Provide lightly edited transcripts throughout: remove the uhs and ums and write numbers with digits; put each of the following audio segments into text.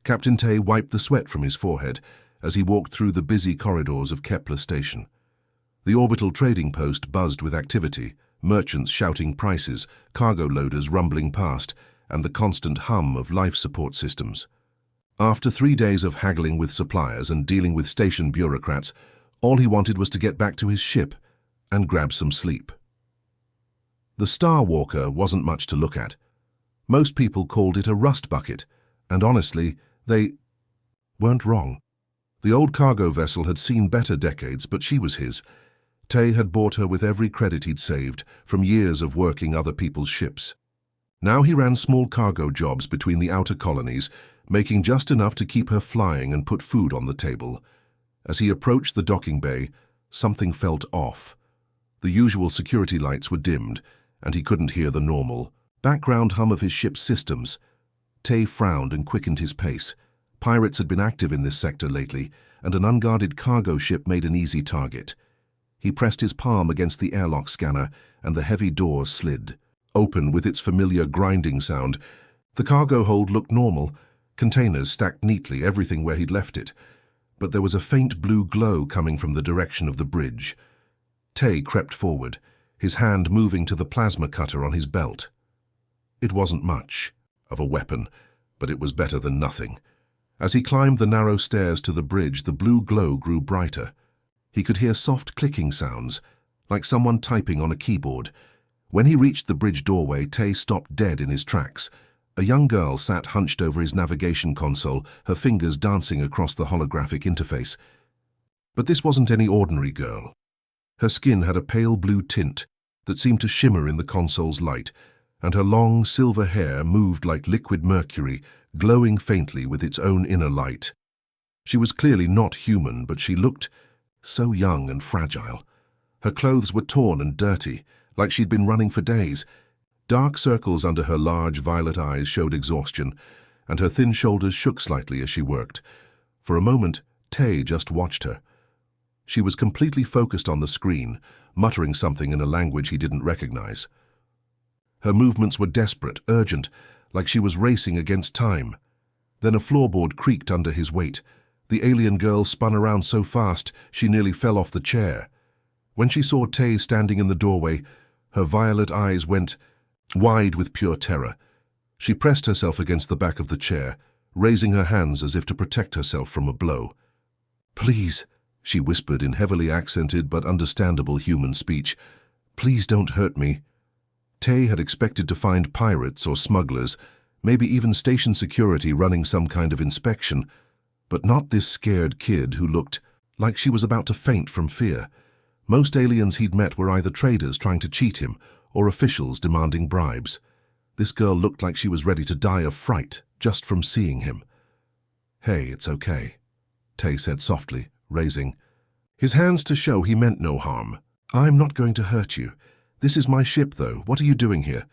Captain Tay wiped the sweat from his forehead as he walked through the busy corridors of Kepler Station. The orbital trading post buzzed with activity, merchants shouting prices, cargo loaders rumbling past, and the constant hum of life support systems. After 3 days of haggling with suppliers and dealing with station bureaucrats, all he wanted was to get back to his ship and grab some sleep. The Star Walker wasn't much to look at. Most people called it a rust bucket, and honestly, they weren't wrong. The old cargo vessel had seen better decades, but she was his. Tay had bought her with every credit he'd saved from years of working other people's ships. Now he ran small cargo jobs between the outer colonies, making just enough to keep her flying and put food on the table. As he approached the docking bay, something felt off. The usual security lights were dimmed, and he couldn't hear the normal background hum of his ship's systems. Tay frowned and quickened his pace. Pirates had been active in this sector lately, and an unguarded cargo ship made an easy target. He pressed his palm against the airlock scanner, and the heavy door slid open with its familiar grinding sound. The cargo hold looked normal, containers stacked neatly, everything where he'd left it. But there was a faint blue glow coming from the direction of the bridge. Tay crept forward, his hand moving to the plasma cutter on his belt. It wasn't much of a weapon, but it was better than nothing. As he climbed the narrow stairs to the bridge, the blue glow grew brighter. He could hear soft clicking sounds, like someone typing on a keyboard. When he reached the bridge doorway, Tay stopped dead in his tracks. A young girl sat hunched over his navigation console, her fingers dancing across the holographic interface. But this wasn't any ordinary girl. Her skin had a pale blue tint that seemed to shimmer in the console's light, and her long silver hair moved like liquid mercury, glowing faintly with its own inner light. She was clearly not human, but she looked so young and fragile. Her clothes were torn and dirty, like she'd been running for days. Dark circles under her large violet eyes showed exhaustion, and her thin shoulders shook slightly as she worked. For a moment, Tay just watched her. She was completely focused on the screen, muttering something in a language he didn't recognize. Her movements were desperate, urgent, like she was racing against time. Then a floorboard creaked under his weight. The alien girl spun around so fast she nearly fell off the chair. When she saw Tay standing in the doorway, her violet eyes went wide with pure terror. She pressed herself against the back of the chair, raising her hands as if to protect herself from a blow. "Please," she whispered in heavily accented but understandable human speech, "please don't hurt me." Tay had expected to find pirates or smugglers, maybe even station security running some kind of inspection, but not this scared kid who looked like she was about to faint from fear. Most aliens he'd met were either traders trying to cheat him or officials demanding bribes. This girl looked like she was ready to die of fright just from seeing him. "Hey, it's okay," Tay said softly, raising his hands to show he meant no harm. "I'm not going to hurt you. This is my ship, though. What are you doing here?"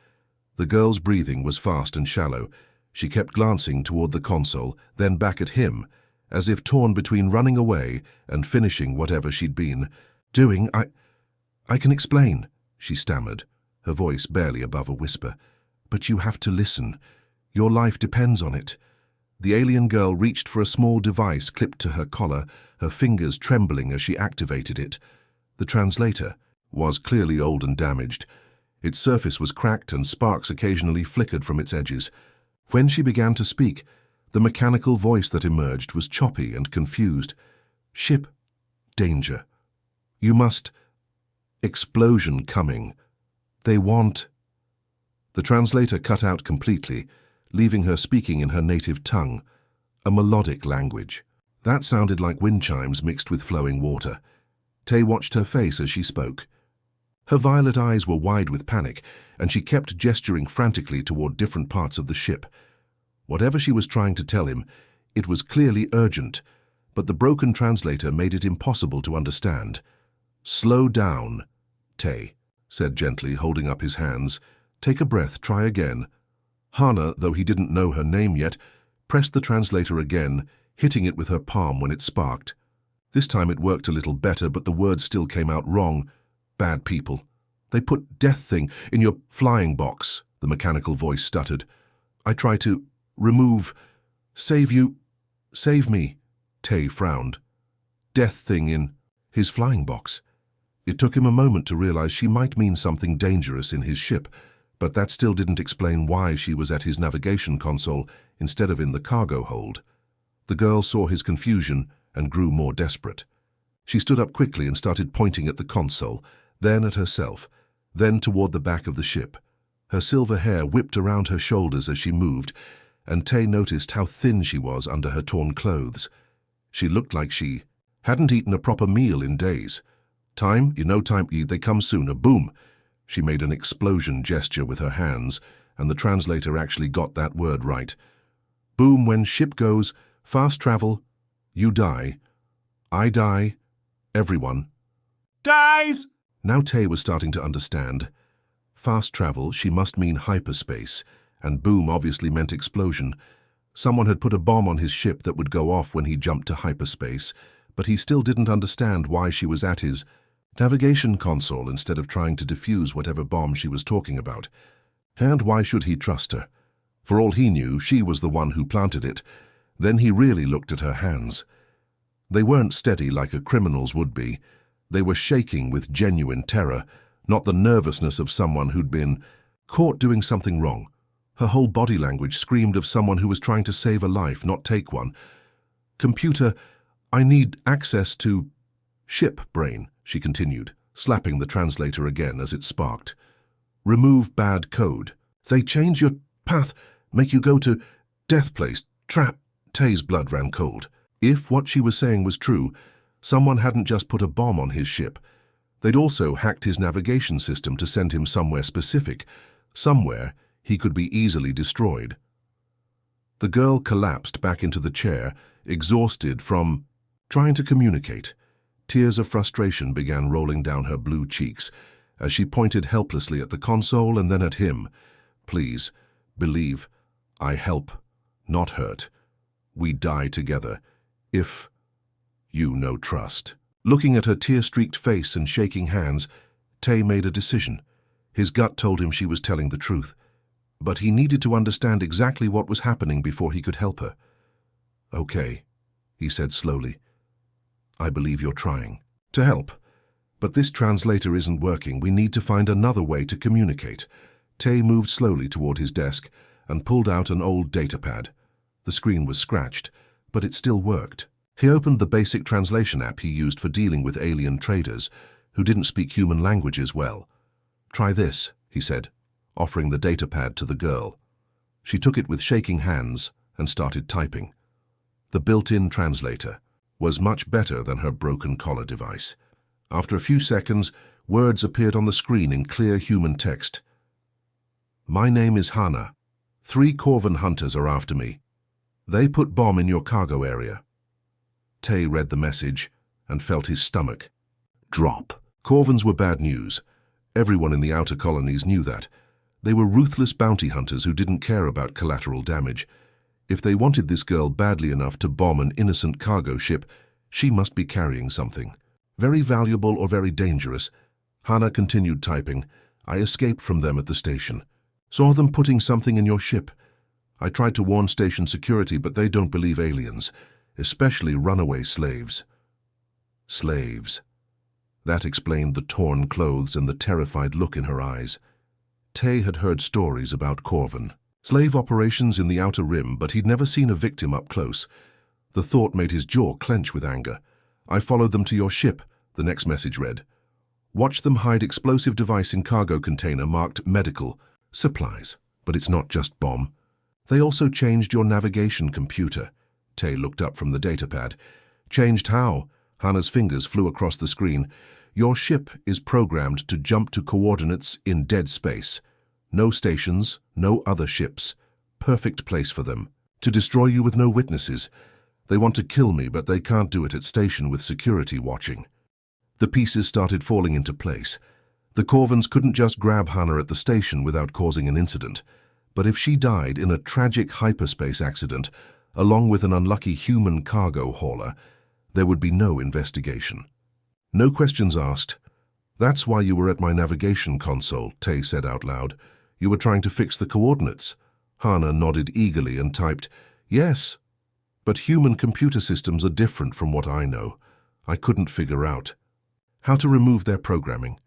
The girl's breathing was fast and shallow. She kept glancing toward the console, then back at him, as if torn between running away and finishing whatever she'd been doing. I can explain," she stammered, her voice barely above a whisper. "But you have to listen. Your life depends on it." The alien girl reached for a small device clipped to her collar, her fingers trembling as she activated it. The translator was clearly old and damaged. Its surface was cracked and sparks occasionally flickered from its edges. When she began to speak, the mechanical voice that emerged was choppy and confused. "Ship, danger. You must. Explosion coming. They want." The translator cut out completely, leaving her speaking in her native tongue, a melodic language. That sounded like wind chimes mixed with flowing water. Tay watched her face as she spoke. Her violet eyes were wide with panic, and she kept gesturing frantically toward different parts of the ship. Whatever she was trying to tell him, it was clearly urgent, but the broken translator made it impossible to understand. "Slow down," Tay said gently, holding up his hands. "Take a breath, try again." Hana, though he didn't know her name yet, pressed the translator again, hitting it with her palm when it sparked. This time it worked a little better, but the words still came out wrong. "Bad people. They put death thing in your flying box," the mechanical voice stuttered. "I try to remove, save you." Save me, Tay frowned. Death thing in his flying box. It took him a moment to realize she might mean something dangerous in his ship, but that still didn't explain why she was at his navigation console instead of in the cargo hold. The girl saw his confusion and grew more desperate. She stood up quickly and started pointing at the console, then at herself, then toward the back of the ship. Her silver hair whipped around her shoulders as she moved, and Tay noticed how thin she was under her torn clothes. She looked like she hadn't eaten a proper meal in days. Time, they come sooner, boom. She made an explosion gesture with her hands, and the translator actually got that word right. Boom, when ship goes, fast travel, you die, I die, everyone dies! Now Tay was starting to understand. Fast travel, she must mean hyperspace, and boom obviously meant explosion. Someone had put a bomb on his ship that would go off when he jumped to hyperspace, but he still didn't understand why she was at his navigation console instead of trying to defuse whatever bomb she was talking about. And why should he trust her? For all he knew, she was the one who planted it. Then he really looked at her hands. They weren't steady like a criminal's would be. They were shaking with genuine terror, not the nervousness of someone who'd been caught doing something wrong. Her whole body language screamed of someone who was trying to save a life, not take one. Computer, I need access to ship brain, she continued, slapping the translator again as it sparked. Remove bad code. They change your path, make you go to death place, trap. Tay's blood ran cold. If what she was saying was true, someone hadn't just put a bomb on his ship. They'd also hacked his navigation system to send him somewhere specific, somewhere he could be easily destroyed. The girl collapsed back into the chair, exhausted from trying to communicate. Tears of frustration began rolling down her blue cheeks as she pointed helplessly at the console and then at him. Please, believe, I help, not hurt. We die together. If you no trust. Looking at her tear-streaked face and shaking hands, Tay made a decision. His gut told him she was telling the truth, but he needed to understand exactly what was happening before he could help her. Okay, he said slowly. I believe you're trying to help, but this translator isn't working. We need to find another way to communicate. Tay moved slowly toward his desk and pulled out an old datapad. The screen was scratched, but it still worked. He opened the basic translation app he used for dealing with alien traders who didn't speak human languages well. Try this, he said, offering the datapad to the girl. She took it with shaking hands and started typing. The built-in translator was much better than her broken collar device. After a few seconds, words appeared on the screen in clear human text. My name is Hana. 3 Corvan hunters are after me. They put bomb in your cargo area. Tay read the message and felt his stomach drop. Corvans were bad news. Everyone in the outer colonies knew that. They were ruthless bounty hunters who didn't care about collateral damage. If they wanted this girl badly enough to bomb an innocent cargo ship, she must be carrying something. Very valuable or very dangerous. Hana continued typing. I escaped from them at the station. Saw them putting something in your ship. I tried to warn station security, but they don't believe aliens, especially runaway slaves. Slaves. That explained the torn clothes and the terrified look in her eyes. Tay had heard stories about Corvan. Slave operations in the Outer Rim, but he'd never seen a victim up close. The thought made his jaw clench with anger. I followed them to your ship, the next message read. Watch them hide explosive device in cargo container marked medical supplies. But it's not just bomb. They also changed your navigation computer. Tay looked up from the datapad. Changed how? Hana's fingers flew across the screen. Your ship is programmed to jump to coordinates in dead space. No stations, no other ships. Perfect place for them. To destroy you with no witnesses. They want to kill me, but they can't do it at station with security watching. The pieces started falling into place. The Corvans couldn't just grab Hana at the station without causing an incident. But if she died in a tragic hyperspace accident, along with an unlucky human cargo hauler, there would be no investigation. No questions asked. That's why you were at my navigation console, Tay said out loud. You were trying to fix the coordinates. Hana nodded eagerly and typed, Yes. But human computer systems are different from what I know. I couldn't figure out how to remove their programming.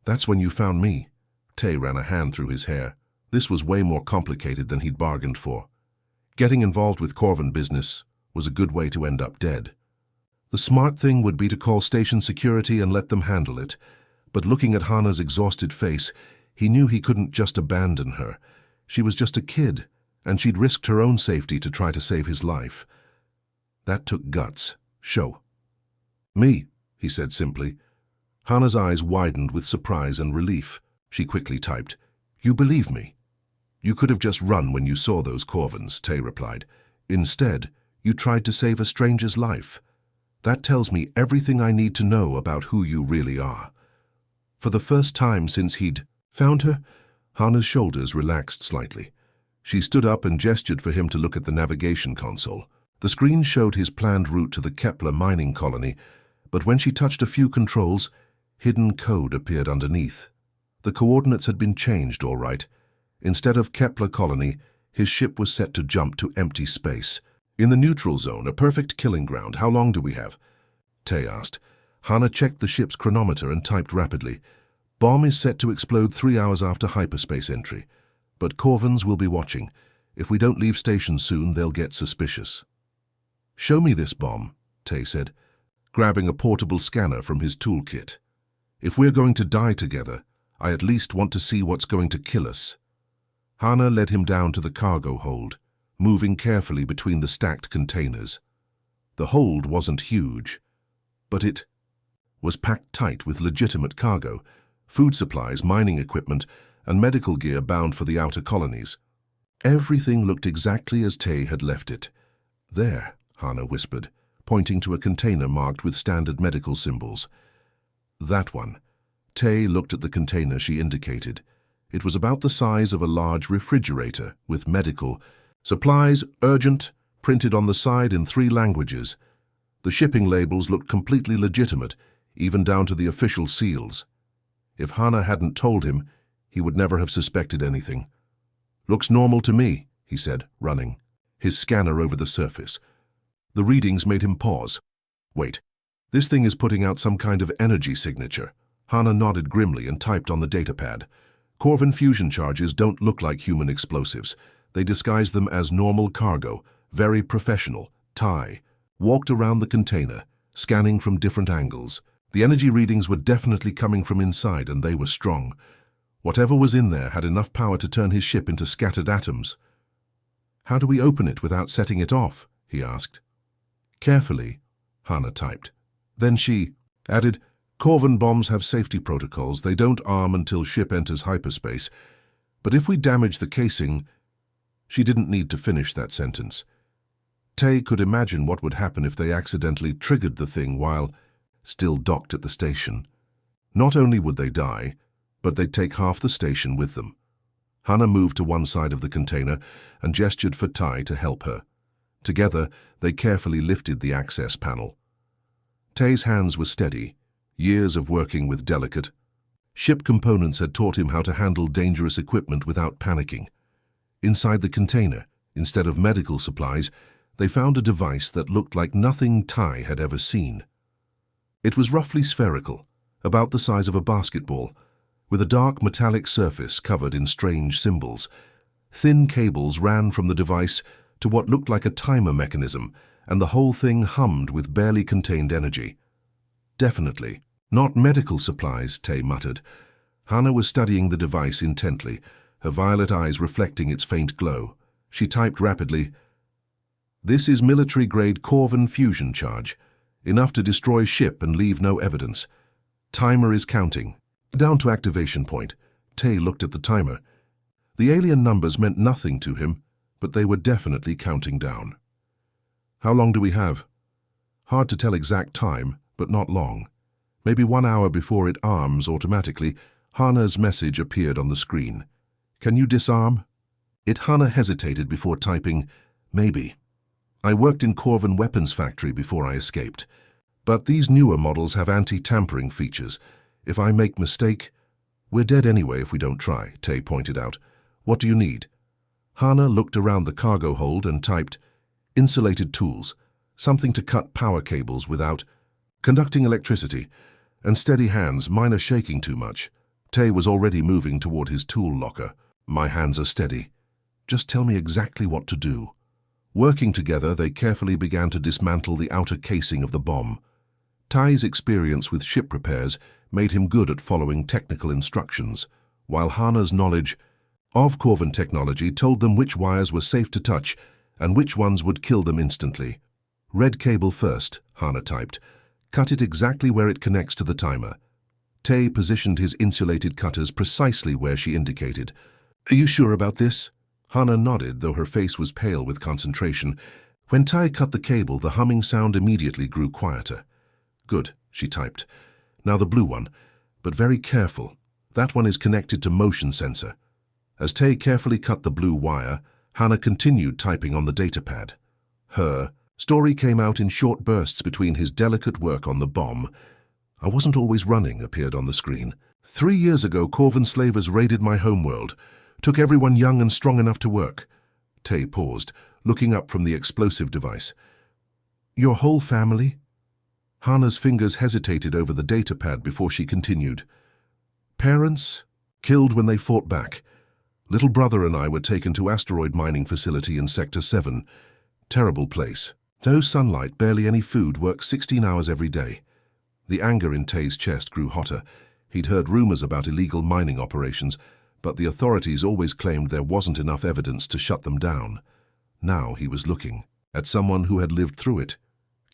That's when you found me. Tay ran a hand through his hair. This was way more complicated than he'd bargained for. Getting involved with Corvin business was a good way to end up dead. The smart thing would be to call station security and let them handle it. But looking at Hana's exhausted face, he knew he couldn't just abandon her. She was just a kid, and she'd risked her own safety to try to save his life. That took guts. Show. Me, he said simply. Hana's eyes widened with surprise and relief. She quickly typed, "You believe me?" "You could have just run when you saw those Corvins," Tay replied. "Instead, you tried to save a stranger's life. That tells me everything I need to know about who you really are." For the first time since he'd found her, Hana's shoulders relaxed slightly. She stood up and gestured for him to look at the navigation console. The screen showed his planned route to the Kepler mining colony, but when she touched a few controls, hidden code appeared underneath. The coordinates had been changed, all right. Instead of Kepler colony, his ship was set to jump to empty space. "In the neutral zone, a perfect killing ground. How long do we have?" Tay asked. Hana checked the ship's chronometer and typed rapidly. "Bomb is set to explode 3 hours after hyperspace entry. But Corvins will be watching. If we don't leave station soon, they'll get suspicious." "Show me this bomb," Tay said, grabbing a portable scanner from his toolkit. "If we're going to die together, I at least want to see what's going to kill us." Hana led him down to the cargo hold, moving carefully between the stacked containers. The hold wasn't huge, but it was packed tight with legitimate cargo, food supplies, mining equipment, and medical gear bound for the outer colonies. Everything looked exactly as Tay had left it. "There," Hana whispered, pointing to a container marked with standard medical symbols. "That one." Tay looked at the container she indicated. It was about the size of a large refrigerator, with medical supplies, urgent, printed on the side in 3 languages. The shipping labels looked completely legitimate, even down to the official seals. If Hana hadn't told him, he would never have suspected anything. "Looks normal to me," he said, running his scanner over the surface. The readings made him pause. "Wait, this thing is putting out some kind of energy signature." Hana nodded grimly and typed on the datapad. "Corvin fusion charges don't look like human explosives. They disguise them as normal cargo, very professional." Ty walked around the container, scanning from different angles. The energy readings were definitely coming from inside, and they were strong. Whatever was in there had enough power to turn his ship into scattered atoms. "How do we open it without setting it off?" he asked. "Carefully," Hana typed. Then she added, "Corvin bombs have safety protocols. They don't arm until ship enters hyperspace. But if we damage the casing..." She didn't need to finish that sentence. Tay could imagine what would happen if they accidentally triggered the thing while still docked at the station. Not only would they die, but they'd take half the station with them. Hana moved to one side of the container and gestured for Ty to help her. Together, they carefully lifted the access panel. Tay's hands were steady. Years of working with delicate ship components had taught him how to handle dangerous equipment without panicking. Inside the container, instead of medical supplies, they found a device that looked like nothing Ty had ever seen. It was roughly spherical, about the size of a basketball, with a dark metallic surface covered in strange symbols. Thin cables ran from the device to what looked like a timer mechanism, and the whole thing hummed with barely contained energy. "Definitely not medical supplies," Tay muttered. Hana was studying the device intently, her violet eyes reflecting its faint glow. She typed rapidly, "This is military-grade Corvin fusion charge, enough to destroy ship and leave no evidence. Timer is counting. Down to activation point." Tay looked at the timer. The alien numbers meant nothing to him, but they were definitely counting down. "How long do we have?" "Hard to tell exact time, but not long. Maybe 1 hour before it arms automatically." Hana's message appeared on the screen. "Can you disarm?" Hana hesitated before typing, "Maybe. I worked in Corvin weapons factory before I escaped. But these newer models have anti-tampering features. If I make mistake..." "We're dead anyway if we don't try," Tay pointed out. "What do you need?" Hana looked around the cargo hold and typed, insulated tools, something to cut power cables without conducting electricity, and steady hands, mine are shaking too much. Tay was already moving toward his tool locker. My hands are steady. Just tell me exactly what to do. Working together, they carefully began to dismantle the outer casing of the bomb. Tai's experience with ship repairs made him good at following technical instructions, while Hana's knowledge of Corvan technology told them which wires were safe to touch and which ones would kill them instantly. Red cable first, Hana typed. Cut it exactly where it connects to the timer. Tay positioned his insulated cutters precisely where she indicated. Are you sure about this? Hana nodded, though her face was pale with concentration. When Tai cut the cable, the humming sound immediately grew quieter. Good, she typed. Now the blue one, but very careful. That one is connected to motion sensor. As Tay carefully cut the blue wire, Hana continued typing on the datapad. Her story came out in short bursts between his delicate work on the bomb. I wasn't always running appeared on the screen. 3 years ago, Corvan slavers raided my homeworld, took everyone young and strong enough to work. Tay paused, looking up from the explosive device. Your whole family? Hana's fingers hesitated over the datapad before she continued. Parents? Killed when they fought back. Little brother and I were taken to asteroid mining facility in Sector 7. Terrible place. No sunlight, barely any food, work 16 hours every day. The anger in Tay's chest grew hotter. He'd heard rumors about illegal mining operations, but the authorities always claimed there wasn't enough evidence to shut them down. Now he was looking at someone who had lived through it.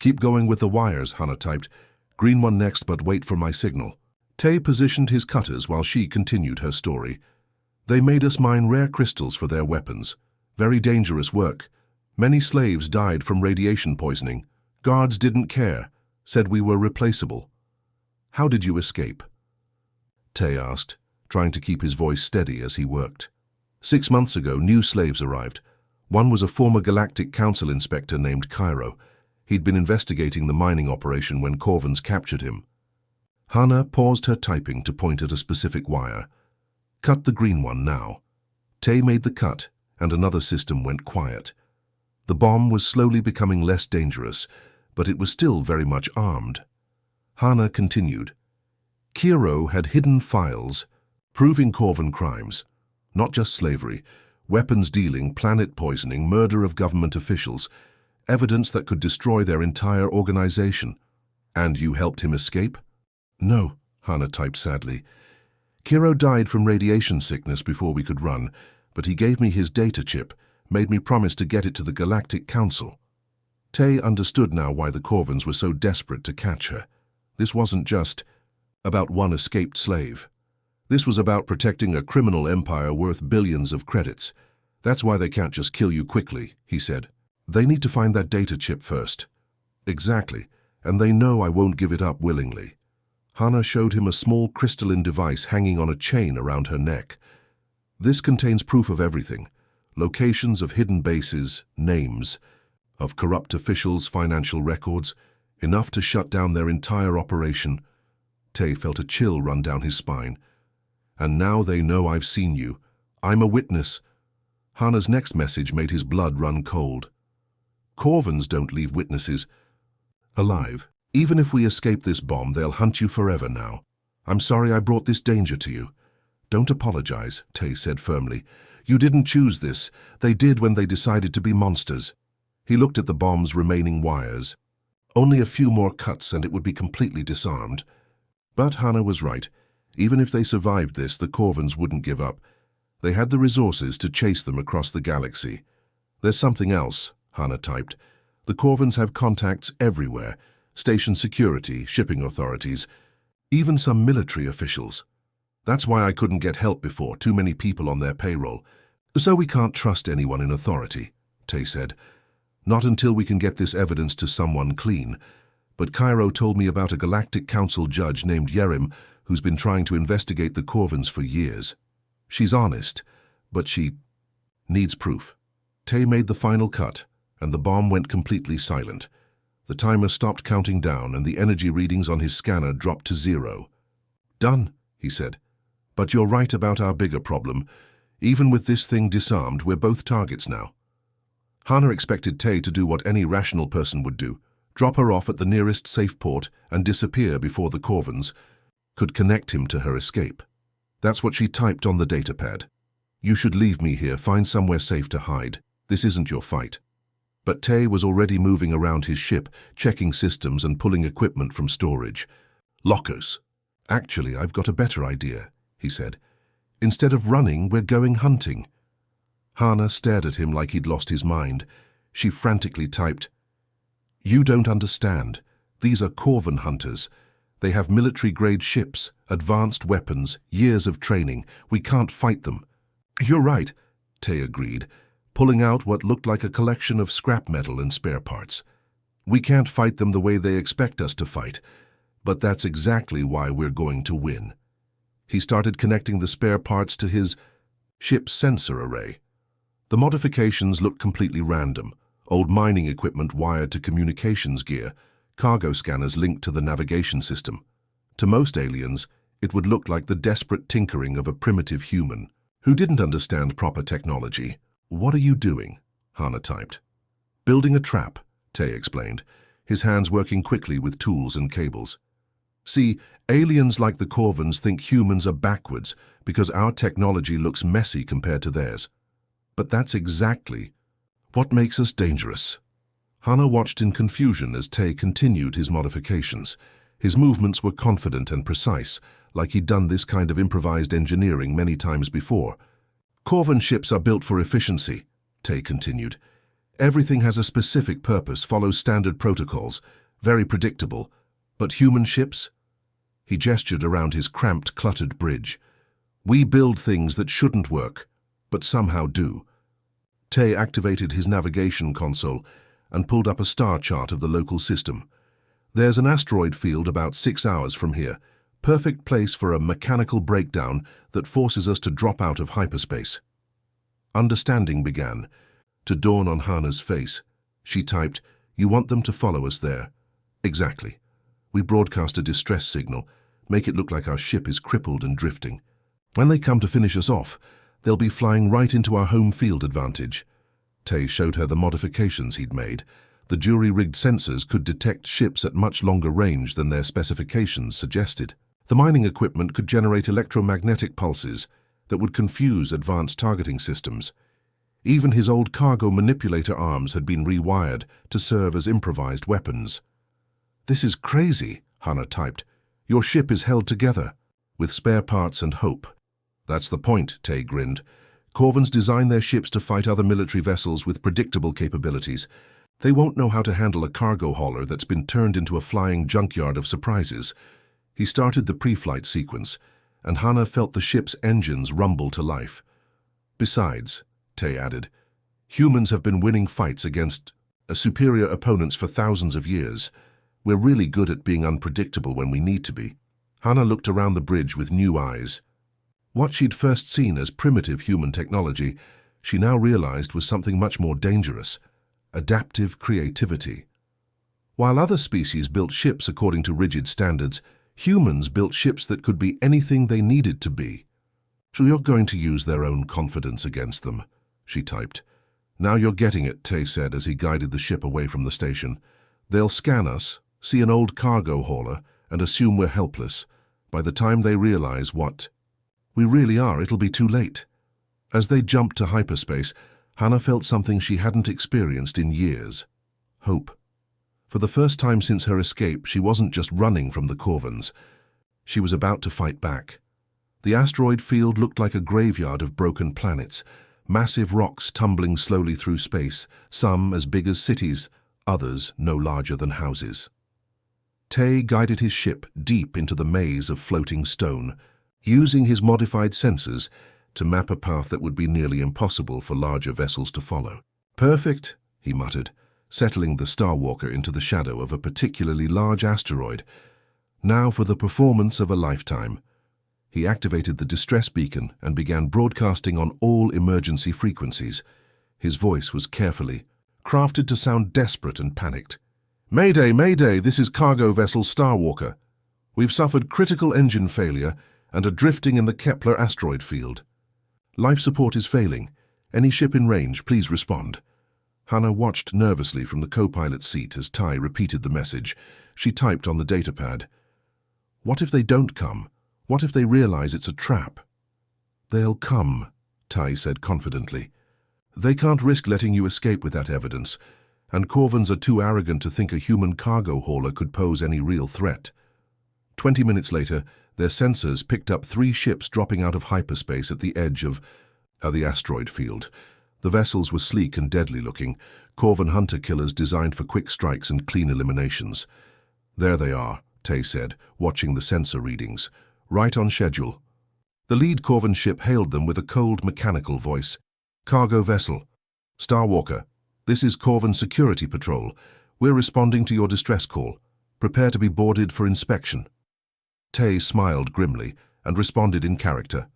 Keep going with the wires, Hana typed. Green one next, but wait for my signal. Tay positioned his cutters while she continued her story. They made us mine rare crystals for their weapons. Very dangerous work. Many slaves died from radiation poisoning. Guards didn't care, said we were replaceable. How did you escape? Tay asked, trying to keep his voice steady as he worked. 6 months ago, new slaves arrived. One was a former Galactic Council inspector named Cairo. He'd been investigating the mining operation when Corvans captured him. Hana paused her typing to point at a specific wire. Cut the green one now. Tay made the cut, and another system went quiet. The bomb was slowly becoming less dangerous, but it was still very much armed. Hana continued. Cairo had hidden files, proving Corvan crimes, not just slavery, weapons dealing, planet poisoning, murder of government officials, evidence that could destroy their entire organization. And you helped him escape? No, Hana typed sadly. Cairo died from radiation sickness before we could run, but he gave me his data chip, made me promise to get it to the Galactic Council. Tay understood now why the Corvans were so desperate to catch her. This wasn't just about one escaped slave. This was about protecting a criminal empire worth billions of credits. That's why they can't just kill you quickly, he said. They need to find that data chip first. Exactly, and they know I won't give it up willingly. Hana showed him a small crystalline device hanging on a chain around her neck. This contains proof of everything. Locations of hidden bases, names, of corrupt officials' financial records, enough to shut down their entire operation. Tay felt a chill run down his spine. And now they know I've seen you. I'm a witness. Hana's next message made his blood run cold. Corvans don't leave witnesses alive. Even if we escape this bomb, they'll hunt you forever now. I'm sorry I brought this danger to you. Don't apologize, Tay said firmly. You didn't choose this. They did when they decided to be monsters. He looked at the bomb's remaining wires. Only a few more cuts and it would be completely disarmed. But Hana was right. Even if they survived this, the Corvans wouldn't give up. They had the resources to chase them across the galaxy. There's something else, Hana typed. The Corvans have contacts everywhere. Station security, shipping authorities, even some military officials. That's why I couldn't get help before, too many people on their payroll. So we can't trust anyone in authority, Tay said. Not until we can get this evidence to someone clean. But Cairo told me about a Galactic Council judge named Yerim who's been trying to investigate the Corvans for years. She's honest, but she needs proof. Tay made the final cut, and the bomb went completely silent. The timer stopped counting down, and the energy readings on his scanner dropped to 0. Done, he said. But you're right about our bigger problem. Even with this thing disarmed, we're both targets now. Hana expected Tay to do what any rational person would do, drop her off at the nearest safe port and disappear before the Corvins could connect him to her escape. That's what she typed on the datapad. You should leave me here, find somewhere safe to hide. This isn't your fight. But Tay was already moving around his ship, checking systems and pulling equipment from storage. Lockers. Actually, I've got a better idea, he said. Instead of running, we're going hunting. Hana stared at him like he'd lost his mind. She frantically typed, You don't understand. These are Corvan hunters. They have military-grade ships, advanced weapons, years of training. We can't fight them. You're right, Tay agreed, pulling out what looked like a collection of scrap metal and spare parts. We can't fight them the way they expect us to fight, but that's exactly why we're going to win. He started connecting the spare parts to his ship's sensor array. The modifications looked completely random. Old mining equipment wired to communications gear, cargo scanners linked to the navigation system. To most aliens, it would look like the desperate tinkering of a primitive human who didn't understand proper technology. What are you doing? Hana typed. Building a trap, Tay explained, his hands working quickly with tools and cables. See, aliens like the Corvans think humans are backwards because our technology looks messy compared to theirs. But that's exactly what makes us dangerous. Hana watched in confusion as Tay continued his modifications. His movements were confident and precise, like he'd done this kind of improvised engineering many times before. Corvan ships are built for efficiency, Tay continued. Everything has a specific purpose, follows standard protocols, very predictable. But human ships? He gestured around his cramped, cluttered bridge. We build things that shouldn't work, but somehow do. Tay activated his navigation console and pulled up a star chart of the local system. There's an asteroid field about 6 hours from here, perfect place for a mechanical breakdown that forces us to drop out of hyperspace. Understanding began to dawn on Hana's face. She typed, You want them to follow us there? Exactly. We broadcast a distress signal, make it look like our ship is crippled and drifting. When they come to finish us off, they'll be flying right into our home field advantage. Tay showed her the modifications he'd made. The jury-rigged sensors could detect ships at much longer range than their specifications suggested. The mining equipment could generate electromagnetic pulses that would confuse advanced targeting systems. Even his old cargo manipulator arms had been rewired to serve as improvised weapons. This is crazy, Hana typed. Your ship is held together, with spare parts and hope. That's the point, Tay grinned. Corvans design their ships to fight other military vessels with predictable capabilities. They won't know how to handle a cargo hauler that's been turned into a flying junkyard of surprises. He started the pre-flight sequence, and Hana felt the ship's engines rumble to life. Besides, Tay added, humans have been winning fights against superior opponents for thousands of years. We're really good at being unpredictable when we need to be. Hana looked around the bridge with new eyes. What she'd first seen as primitive human technology, she now realized was something much more dangerous: adaptive creativity. While other species built ships according to rigid standards, humans built ships that could be anything they needed to be. So you're going to use their own confidence against them, she typed. Now you're getting it, Tay said as he guided the ship away from the station. They'll scan us, see an old cargo hauler, and assume we're helpless. By the time they realize what we really are, it'll be too late. As they jumped to hyperspace, Hana felt something she hadn't experienced in years: hope. For the first time since her escape, she wasn't just running from the Corvans. She was about to fight back. The asteroid field looked like a graveyard of broken planets, massive rocks tumbling slowly through space, some as big as cities, others no larger than houses. Tay guided his ship deep into the maze of floating stone, using his modified sensors to map a path that would be nearly impossible for larger vessels to follow. Perfect, he muttered, settling the Starwalker into the shadow of a particularly large asteroid. Now for the performance of a lifetime. He activated the distress beacon and began broadcasting on all emergency frequencies. His voice was carefully crafted to sound desperate and panicked. Mayday, Mayday, this is cargo vessel Starwalker. We've suffered critical engine failure and are drifting in the Kepler asteroid field. Life support is failing. Any ship in range, please respond. Hannah watched nervously from the co-pilot's seat as Ty repeated the message. She typed on the datapad. What if they don't come? What if they realize it's a trap? They'll come, Ty said confidently. They can't risk letting you escape with that evidence, and Corvans are too arrogant to think a human cargo hauler could pose any real threat. 20 minutes later, their sensors picked up 3 ships dropping out of hyperspace at the edge of the asteroid field. The vessels were sleek and deadly-looking, Corvan hunter-killers designed for quick strikes and clean eliminations. There they are, Tay said, watching the sensor readings. Right on schedule. The lead Corvan ship hailed them with a cold, mechanical voice. Cargo vessel. Starwalker, this is Corvan Security Patrol. We're responding to your distress call. Prepare to be boarded for inspection. Tay smiled grimly and responded in character.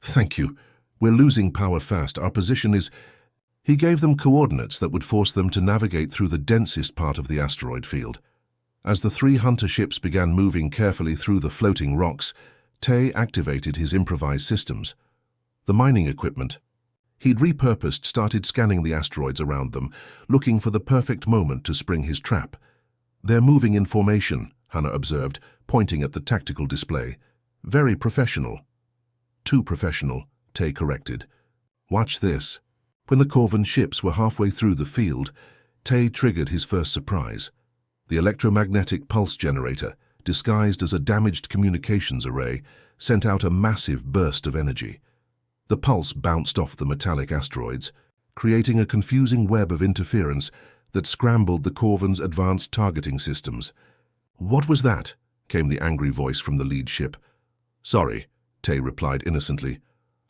Thank you. We're losing power fast. Our position is... He gave them coordinates that would force them to navigate through the densest part of the asteroid field. As the 3 hunter ships began moving carefully through the floating rocks, Tay activated his improvised systems. The mining equipment he'd repurposed started scanning the asteroids around them, looking for the perfect moment to spring his trap. They're moving in formation, Hannah observed, pointing at the tactical display. Very professional. Too professional, Tay corrected. Watch this. When the Corvan ships were halfway through the field, Tay triggered his first surprise. The electromagnetic pulse generator, disguised as a damaged communications array, sent out a massive burst of energy. The pulse bounced off the metallic asteroids, creating a confusing web of interference that scrambled the Corvan's advanced targeting systems. What was that? Came the angry voice from the lead ship. Sorry, Tay replied innocently.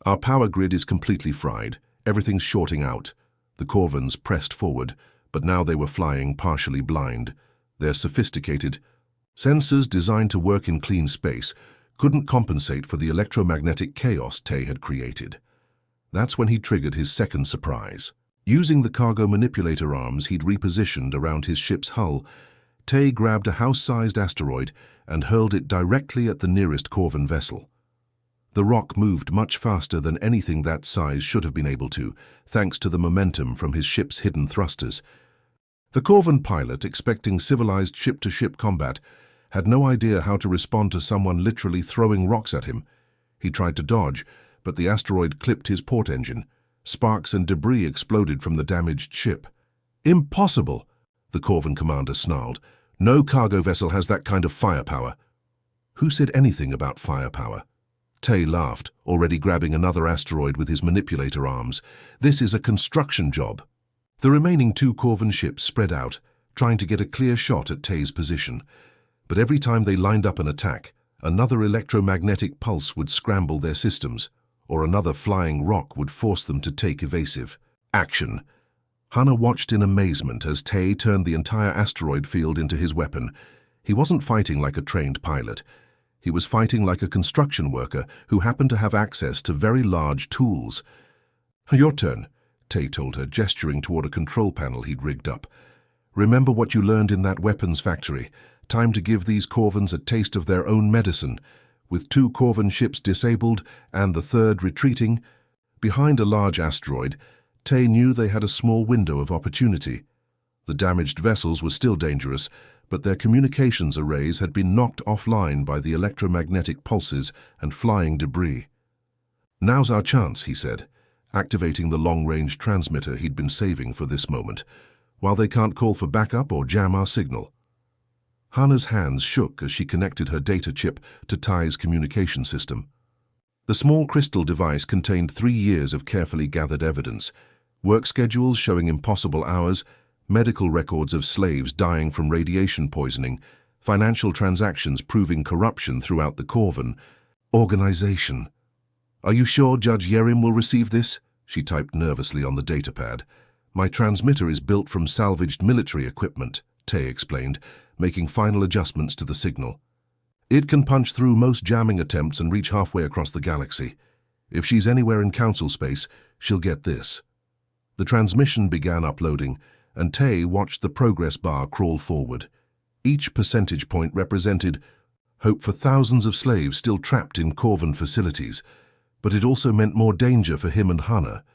Our power grid is completely fried. Everything's shorting out. The Corvans pressed forward, but now they were flying partially blind. Their sophisticated sensors, designed to work in clean space, couldn't compensate for the electromagnetic chaos Tay had created. That's when he triggered his second surprise. Using the cargo manipulator arms he'd repositioned around his ship's hull, Tay grabbed a house-sized asteroid and hurled it directly at the nearest Corvan vessel. The rock moved much faster than anything that size should have been able to, thanks to the momentum from his ship's hidden thrusters. The Corvan pilot, expecting civilized ship-to-ship combat, had no idea how to respond to someone literally throwing rocks at him. He tried to dodge, but the asteroid clipped his port engine. Sparks and debris exploded from the damaged ship. Impossible, the Corvan commander snarled. No cargo vessel has that kind of firepower. Who said anything about firepower? Tay laughed, already grabbing another asteroid with his manipulator arms. This is a construction job. The remaining 2 Corvan ships spread out, trying to get a clear shot at Tay's position. But every time they lined up an attack, another electromagnetic pulse would scramble their systems, or another flying rock would force them to take evasive action. Hannah watched in amazement as Tay turned the entire asteroid field into his weapon. He wasn't fighting like a trained pilot. He was fighting like a construction worker who happened to have access to very large tools. Your turn, Tay told her, gesturing toward a control panel he'd rigged up. Remember what you learned in that weapons factory. Time to give these Corvans a taste of their own medicine. With 2 Corvan ships disabled and the 3rd retreating, behind a large asteroid, Tay knew they had a small window of opportunity. The damaged vessels were still dangerous, but their communications arrays had been knocked offline by the electromagnetic pulses and flying debris. Now's our chance, he said, activating the long-range transmitter he'd been saving for this moment, while they can't call for backup or jam our signal. Hannah's hands shook as she connected her data chip to Ty's communication system. The small crystal device contained 3 years of carefully gathered evidence, work schedules showing impossible hours, medical records of slaves dying from radiation poisoning, financial transactions proving corruption throughout the Corvan. Organization. Are you sure Judge Yerim will receive this? She typed nervously on the datapad. My transmitter is built from salvaged military equipment, Tay explained, making final adjustments to the signal. It can punch through most jamming attempts and reach halfway across the galaxy. If she's anywhere in council space, she'll get this. The transmission began uploading, and Tay watched the progress bar crawl forward. Each percentage point represented hope for thousands of slaves still trapped in Corvan facilities, but it also meant more danger for him and Hannah.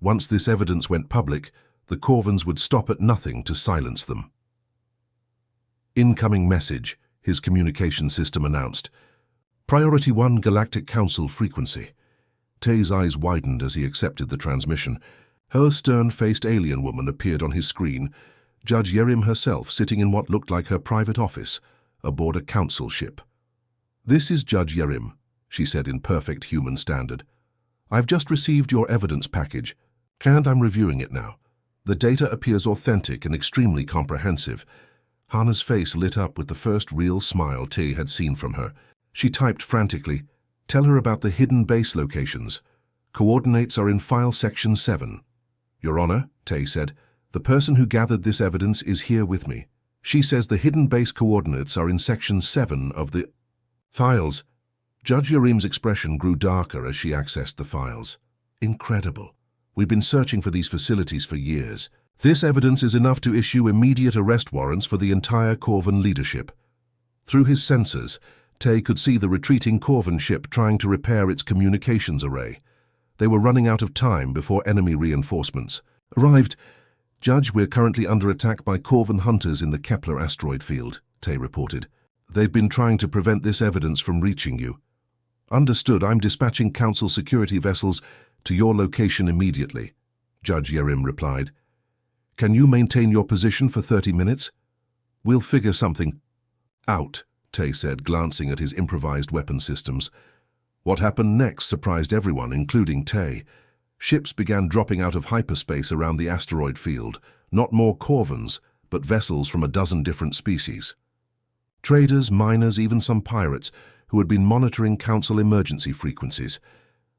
Once this evidence went public, The Corvins would stop at nothing to silence them. Incoming message, his communication system announced. Priority 1 Galactic Council frequency. Tay's eyes widened as he accepted the transmission. Her stern-faced alien woman appeared on his screen, Judge Yerim herself sitting in what looked like her private office, aboard a council ship. "This is Judge Yerim," she said in perfect human standard. "I've just received your evidence package, and I'm reviewing it now. The data appears authentic and extremely comprehensive." Hana's face lit up with the first real smile Tay had seen from her. She typed frantically, "Tell her about the hidden base locations. Coordinates are in file section 7. "Your Honor," Tay said, "the person who gathered this evidence is here with me. She says the hidden base coordinates are in section 7 of the files." Judge Yerim's expression grew darker as she accessed the files. "Incredible. We've been searching for these facilities for years. This evidence is enough to issue immediate arrest warrants for the entire Corvin leadership." Through his sensors, Tay could see the retreating Corvin ship trying to repair its communications array. They were running out of time before enemy reinforcements arrived. "Judge, we're currently under attack by Corvin hunters in the Kepler asteroid field," Tay reported. "They've been trying to prevent this evidence from reaching you." "Understood. I'm dispatching Council security vessels to your location immediately," Judge Yerim replied. "Can you maintain your position for 30 minutes? We'll figure something out," Tay said, glancing at his improvised weapon systems. What happened next surprised everyone, including Tay. Ships began dropping out of hyperspace around the asteroid field, not more Corvins, but vessels from a dozen different species. Traders, miners, even some pirates, who had been monitoring Council emergency frequencies.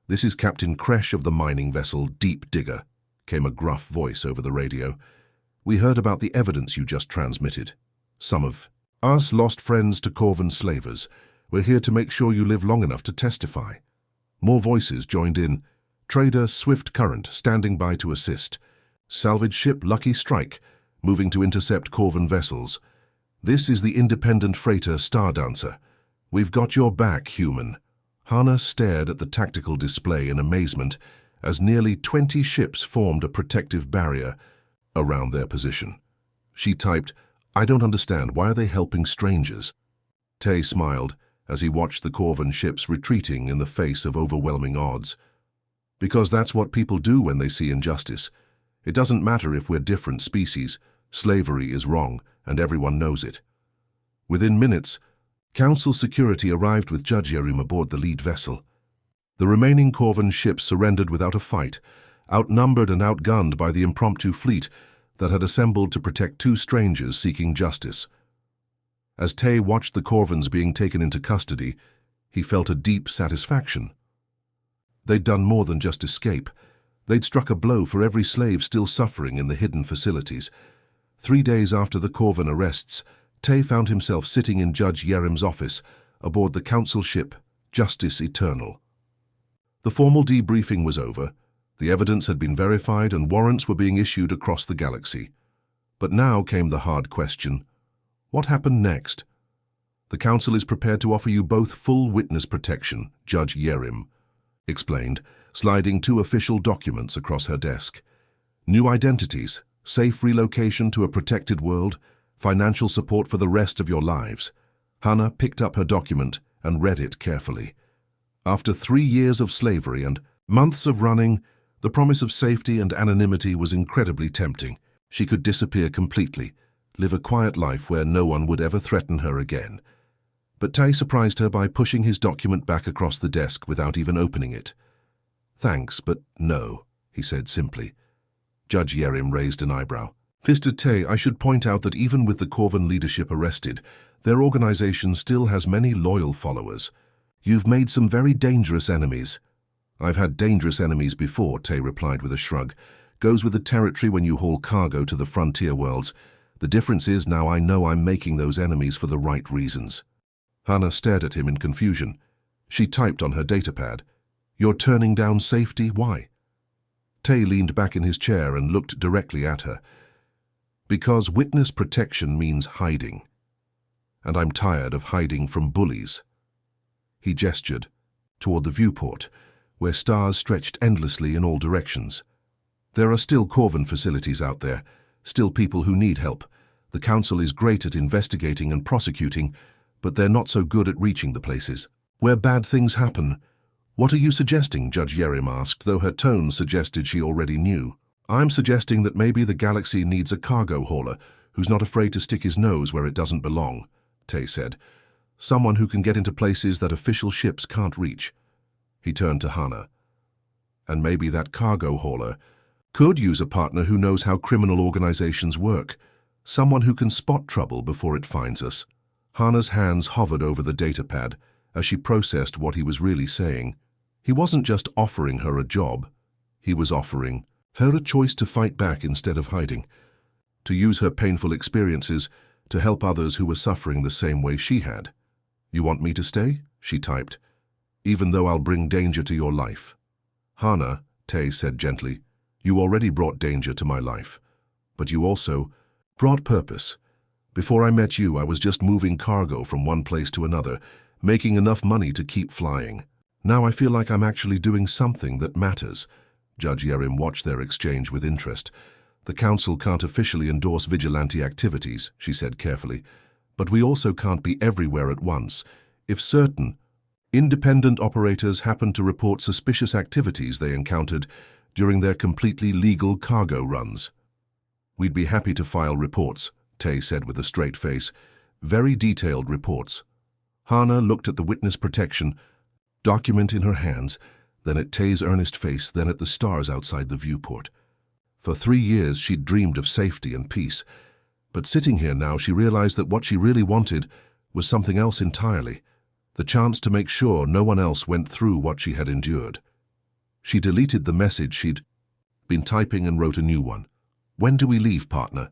"This is Captain Kresh of the mining vessel Deep Digger," came a gruff voice over the radio. "We heard about the evidence you just transmitted. Some of us lost friends to Corvin slavers. We're here to make sure you live long enough to testify." More voices joined in. Trader Swift Current standing by to assist. Salvage ship Lucky Strike moving to intercept Corvin vessels. "This is the independent freighter Stardancer. We've got your back, human." Hana stared at the tactical display in amazement as nearly 20 ships formed a protective barrier around their position. She typed, "I don't understand. Why are they helping strangers?" Tay smiled as he watched the Corvin ships retreating in the face of overwhelming odds. "Because that's what people do when they see injustice. It doesn't matter if we're different species. Slavery is wrong, and everyone knows it." Within minutes, Council security arrived with Judge Yerim aboard the lead vessel. The remaining Corvin ships surrendered without a fight, outnumbered and outgunned by the impromptu fleet that had assembled to protect two strangers seeking justice. As Tay watched the Corvins being taken into custody, he felt a deep satisfaction. They'd done more than just escape. They'd struck a blow for every slave still suffering in the hidden facilities. 3 days after the Corvin arrests, Tay found himself sitting in Judge Yerim's office aboard the Council ship Justice Eternal. The formal debriefing was over. The evidence had been verified and warrants were being issued across the galaxy. But now came the hard question. What happened next? "The Council is prepared to offer you both full witness protection," Judge Yerim explained, sliding 2 official documents across her desk. "New identities, safe relocation to a protected world, financial support for the rest of your lives." Hana picked up her document and read it carefully. After 3 years of slavery and months of running, the promise of safety and anonymity was incredibly tempting. She could disappear completely, live a quiet life where no one would ever threaten her again. But Tay surprised her by pushing his document back across the desk without even opening it. "Thanks, but no," he said simply. Judge Yerim raised an eyebrow. "Mr. Tay, I should point out that even with the Corvin leadership arrested, their organization still has many loyal followers. You've made some very dangerous enemies." "I've had dangerous enemies before," Tay replied with a shrug. "Goes with the territory when you haul cargo to the frontier worlds. The difference is now I know I'm making those enemies for the right reasons." Hana stared at him in confusion. She typed on her datapad, "You're turning down safety? Why?" Tay leaned back in his chair and looked directly at her. "Because witness protection means hiding. And I'm tired of hiding from bullies." He gestured toward the viewport, where stars stretched endlessly in all directions. There are still Corvan facilities out there, still people who need help. The Council is great at investigating and prosecuting, but they're not so good at reaching the places where bad things happen. What are you suggesting? Judge Yerim asked, though her tone suggested she already knew. I'm suggesting that maybe the galaxy needs a cargo hauler who's not afraid to stick his nose where it doesn't belong, Tay said. Someone who can get into places that official ships can't reach. He turned to Hana. And maybe that cargo hauler could use a partner who knows how criminal organizations work, someone who can spot trouble before it finds us. Hana's hands hovered over the datapad as she processed what he was really saying. He wasn't just offering her a job. He was offering her a choice to fight back instead of hiding, to use her painful experiences to help others who were suffering the same way she had. You want me to stay? She typed. Even though I'll bring danger to your life. Hana, Tay said gently, you already brought danger to my life, but you also brought purpose. Before I met you, I was just moving cargo from one place to another, making enough money to keep flying. Now I feel like I'm actually doing something that matters. Judge Yerim watched their exchange with interest. The Council can't officially endorse vigilante activities, she said carefully, but we also can't be everywhere at once. If certain independent operators happen to report suspicious activities they encountered during their completely legal cargo runs, we'd be happy to file reports, Tay said with a straight face. Very detailed reports. Hana looked at the witness protection document in her hands, then at Tay's earnest face, then at the stars outside the viewport. For 3 years she'd dreamed of safety and peace, but sitting here now she realized that what she really wanted was something else entirely, the chance to make sure no one else went through what she had endured. She deleted the message she'd been typing and wrote a new one. When do we leave, partner?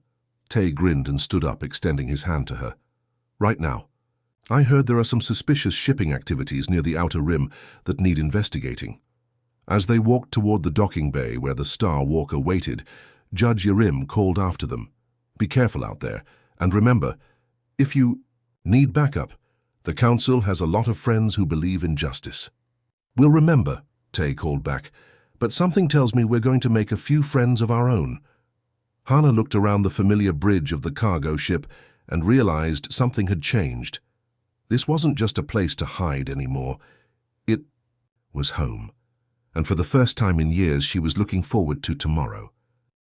Tay grinned and stood up, extending his hand to her. Right now. I heard there are some suspicious shipping activities near the outer rim that need investigating. As they walked toward the docking bay where the Star Walker waited, Judge Yerim called after them. Be careful out there, and remember, if you need backup, the Council has a lot of friends who believe in justice. We'll remember, Tay called back, but something tells me we're going to make a few friends of our own. Hana looked around the familiar bridge of the cargo ship and realized something had changed. This wasn't just a place to hide anymore. It was home. And for the first time in years, she was looking forward to tomorrow.